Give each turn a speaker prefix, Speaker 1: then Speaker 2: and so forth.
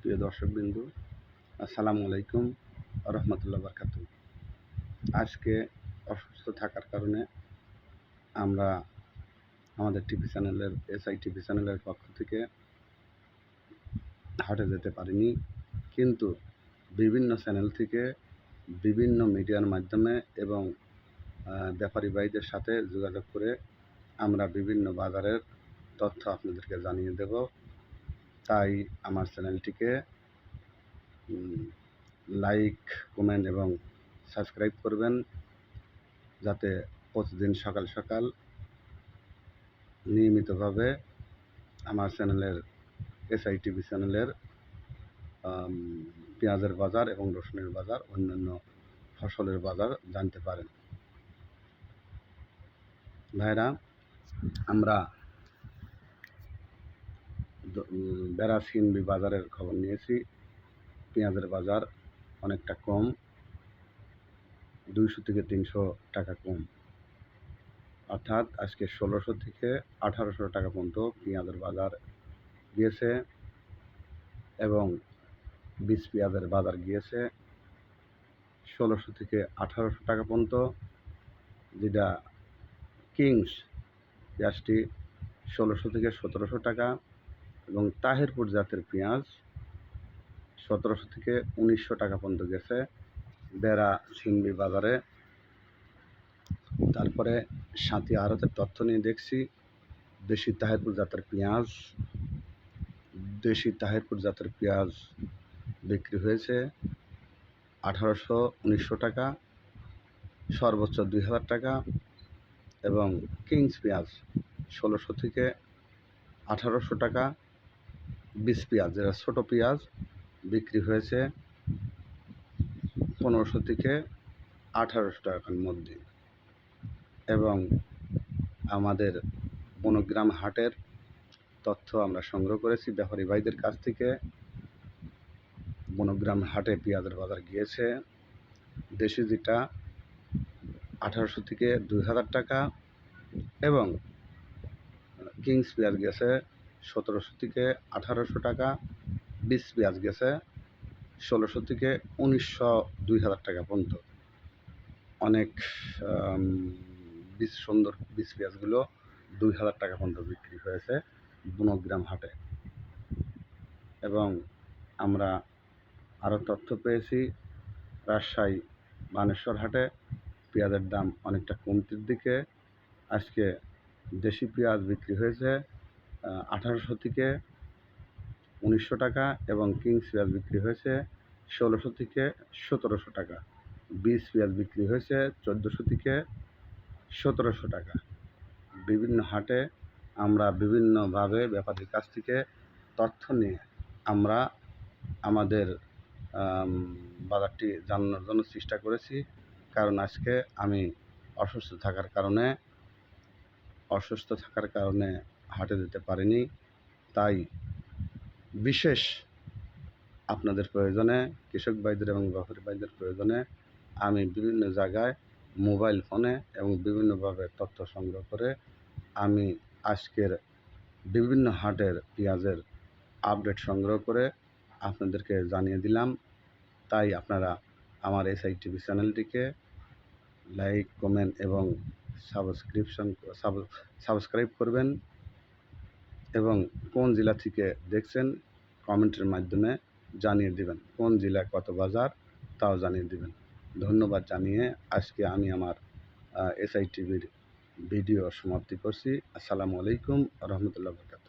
Speaker 1: প্রিয় দর্শকবৃন্দ, আসসালামু আলাইকুম রহমতুল্লাহ বরকাতু। আজকে অসুস্থ থাকার কারণে আমরা আমাদের টিভি চ্যানেলের এসআই টিভি চ্যানেলের পক্ষ থেকে হাটে যেতে পারিনি, কিন্তু বিভিন্ন চ্যানেল থেকে বিভিন্ন মিডিয়ার মাধ্যমে এবং ব্যাপারী ভাইদের সাথে যোগাযোগ করে আমরা বিভিন্ন বাজারের তথ্য আপনাদেরকে জানিয়ে দেব। তাই আমার চ্যানেলটিকে লাইক, কমেন্ট এবং সাবস্ক্রাইব করবেন, যাতে প্রতিদিন সকাল সকাল নিয়মিতভাবে আমার চ্যানেলের এসআই টিভি চ্যানেলের পেঁয়াজের বাজার এবং রসুনের বাজার, অন্যান্য ফসলের বাজার জানতে পারেন। ভাইরা, আমরা বেড়াচিনবি বাজারের খবর নিয়েছি। পেঁয়াজের বাজার অনেকটা কম, 200 থেকে 300 টাকা কম, অর্থাৎ আজকে 1600 থেকে 1800 টাকা পর্যন্ত পেঁয়াজের বাজার গিয়েছে এবং বীজ পেঁয়াজের বাজার গিয়েছে 1600 থেকে 1800 টাকা পর্যন্ত, যেটা কিংস পেঁয়াজটি 1600 থেকে 1700 টাকা এবং তাহিরপুর জাতের পেঁয়াজ 1700 থেকে 1900 টাকা পর্যন্ত গেছে বেড়াচিনবি বাজারে। তারপরে সাঁথিয়া আড়তের তথ্য নিয়ে দেখছি, দেশি তাহিরপুর জাতের পেঁয়াজ বিক্রি হয়েছে 1800-1900 টাকা, সর্বোচ্চ 2000 টাকা, এবং কিংস পেঁয়াজ 1600 থেকে 1800 টাকা। বীজ পেঁয়াজ, যেটা ছোটো পেঁয়াজ, বিক্রি হয়েছে 1500 থেকে 1800 টাকার মধ্যে। এবং আমাদের বনগ্রাম হাটের তথ্য আমরা সংগ্রহ করেছি ব্যাপারী ভাইদের কাছ থেকে। বনগ্রাম হাটে পেঁয়াজের বাজার গিয়েছে দেশি যেটা 1800 থেকে 2000 টাকা এবং কিংস পেঁয়াজ গেছে 1700 থেকে 1800 টাকা। বীজ পেঁয়াজ গেছে 1600 থেকে 2000 টাকা পর্যন্ত। অনেক সুন্দর বীজ পেঁয়াজগুলো 2000 টাকা পর্যন্ত বিক্রি হয়েছে বনগ্রাম হাটে। এবং আমরা আরও তথ্য পেয়েছি, রাজশাহী বানেশ্বর হাটে পেঁয়াজের দাম অনেকটা কমতির দিকে। আজকে দেশি পেঁয়াজ বিক্রি হয়েছে 1800 থেকে 1900 টাকা এবং কিংস পেঁয়াজ বিক্রি হয়েছে 1600 থেকে 1700 টাকা। বীজ পেঁয়াজ বিক্রি হয়েছে 1400 থেকে 1700 টাকা। বিভিন্ন হাটে আমরা বিভিন্নভাবে ব্যাপারীর কাছ থেকে তথ্য নিয়ে আমরা আমাদের বাজারটি জানানোর জন্য চেষ্টা করেছি, কারণ আজকে আমি অসুস্থ থাকার কারণে হাটে যেতে পারিনি। তাই বিশেষ আপনাদের প্রয়োজনে, কৃষক ভাইদের এবং ব্যাপারী ভাইদের প্রয়োজনে আমি বিভিন্ন জায়গায় মোবাইল ফোনে এবং বিভিন্নভাবে তথ্য সংগ্রহ করে আমি আজকের বিভিন্ন হাটের পেঁয়াজের আপডেট সংগ্রহ করে আপনাদেরকে জানিয়ে দিলাম। তাই আপনারা আমার এসআই টিভি চ্যানেলটিকে লাইক, কমেন্ট এবং সাবস্ক্রাইব করবেন এবং কোন জেলা থেকে দেখছেন কমেন্টের মাধ্যমে জানিয়ে দেবেন, কোন জেলায় কত বাজার তাও জানিয়ে দেবেন। ধন্যবাদ জানিয়ে আজকে আমি আমার এসআই টিভির ভিডিও সমাপ্তি করছি। আসসালামু আলাইকুম রহমতুল্লাহ বরকাতুহু।